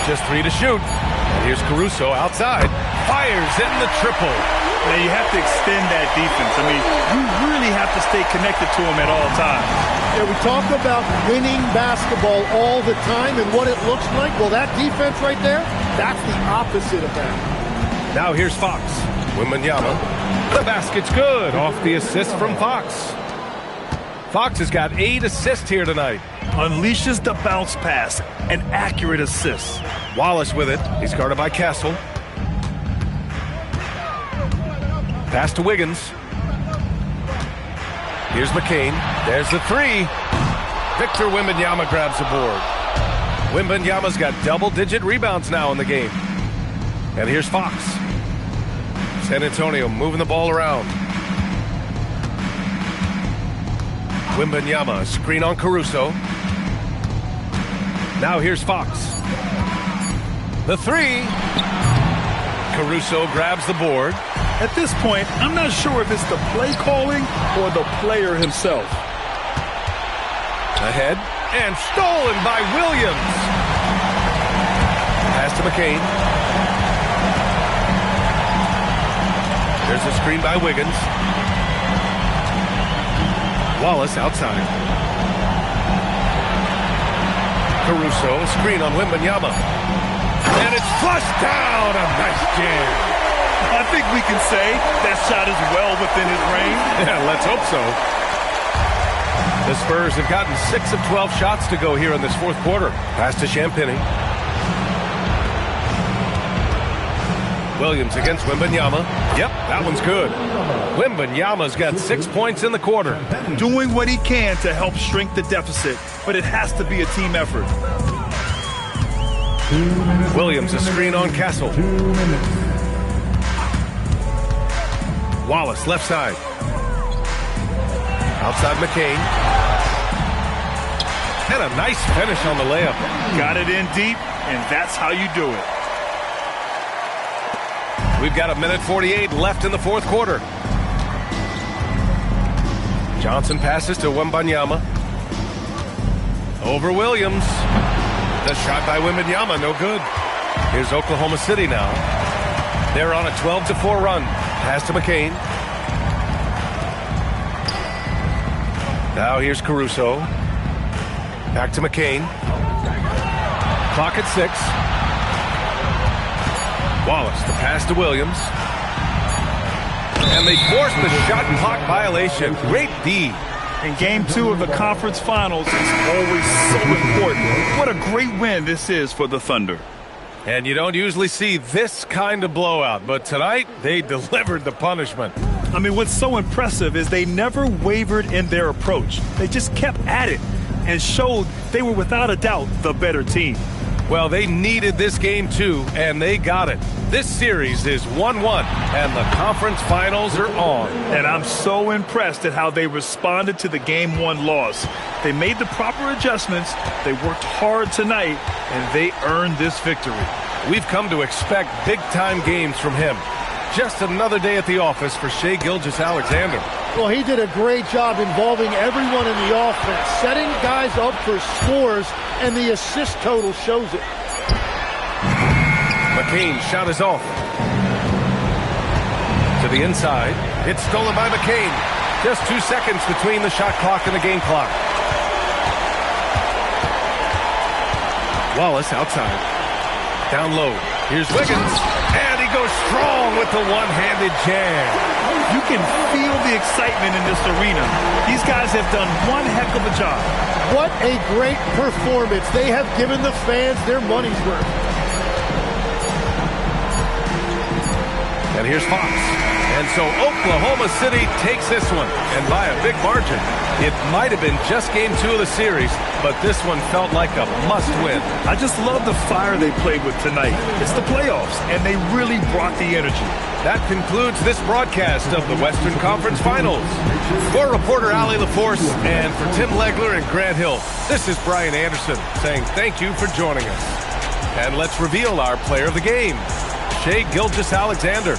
Just 3 to shoot. And here's Caruso outside. Fires in the triple. Now you have to extend that defense. I mean, you really have to stay connected to him at all times. Yeah, we talk about winning basketball all the time and what it looks like. Well, that defense right there, that's the opposite of that. Now here's Fox. Wembanyama. The basket's good off the assist from Fox. Fox has got 8 assists here tonight. Unleashes the bounce pass. An accurate assist. Wallace with it. He's guarded by Castle. Pass to Wiggins. Here's McCain. There's the 3. Victor Wembanyama grabs the board. Wembanyama's got double-digit rebounds now in the game. And here's Fox. San Antonio moving the ball around. Wembanyama, screen on Caruso. Now here's Fox. The 3. Caruso grabs the board. At this point, I'm not sure if it's the play calling or the player himself. Ahead and stolen by Williams. Pass to McCain. There's a screen by Wiggins. Wallace outside. Caruso, screen on Wembanyama. And it's flushed down. A nice jam. I think we can say that shot is well within his range. Yeah, let's hope so. The Spurs have gotten 6 of 12 shots to go here in this fourth quarter. Pass to Champagny. Williams against Wembanyama. Yep, that one's good. Wembanyama's got 6 points in the quarter. Doing what he can to help shrink the deficit, but it has to be a team effort. Williams, a screen on Castle. Wallace, left side. Outside McCain. And a nice finish on the layup. Got it in deep, and that's how you do it. We've got 1:48 left in the fourth quarter. Johnson passes to Wembanyama. Over Williams. The shot by Wembanyama, no good. Here's Oklahoma City now. They're on a 12-4 run. Pass to McCain. Now here's Caruso. Back to McCain. Clock at 6. Wallace, the pass to Williams. And they force the shot clock violation. Great D. In Game 2 of the conference finals, it's always so important. What a great win this is for the Thunder. And you don't usually see this kind of blowout, but tonight they delivered the punishment. I mean, what's so impressive is they never wavered in their approach. They just kept at it and showed they were without a doubt the better team. Well, they needed this game too, and they got it. This series is 1-1, and the conference finals are on. And I'm so impressed at how they responded to the Game 1 loss. They made the proper adjustments, they worked hard tonight, and they earned this victory. We've come to expect big-time games from him. Just another day at the office for Shai Gilgeous-Alexander. Well, he did a great job involving everyone in the offense, setting guys up for scores, and the assist total shows it. McCain shot is off. To the inside. It's stolen by McCain. Just 2 seconds between the shot clock and the game clock. Wallace outside. Down low. Here's Wiggins. And he he goes strong with the one-handed jam. You can feel the excitement in this arena. These guys have done one heck of a job. What a great performance. They have given the fans their money's worth. And here's Fox. And so Oklahoma City takes this one, and by a big margin. It might have been just game 2 of the series, but this one felt like a must-win. I just love the fire they played with tonight. It's the playoffs, and they really brought the energy. That concludes this broadcast of the Western Conference Finals. For reporter Allie LaForce and for Tim Legler and Grant Hill, this is Brian Anderson saying thank you for joining us. And let's reveal our player of the game, Shai Gilgeous-Alexander.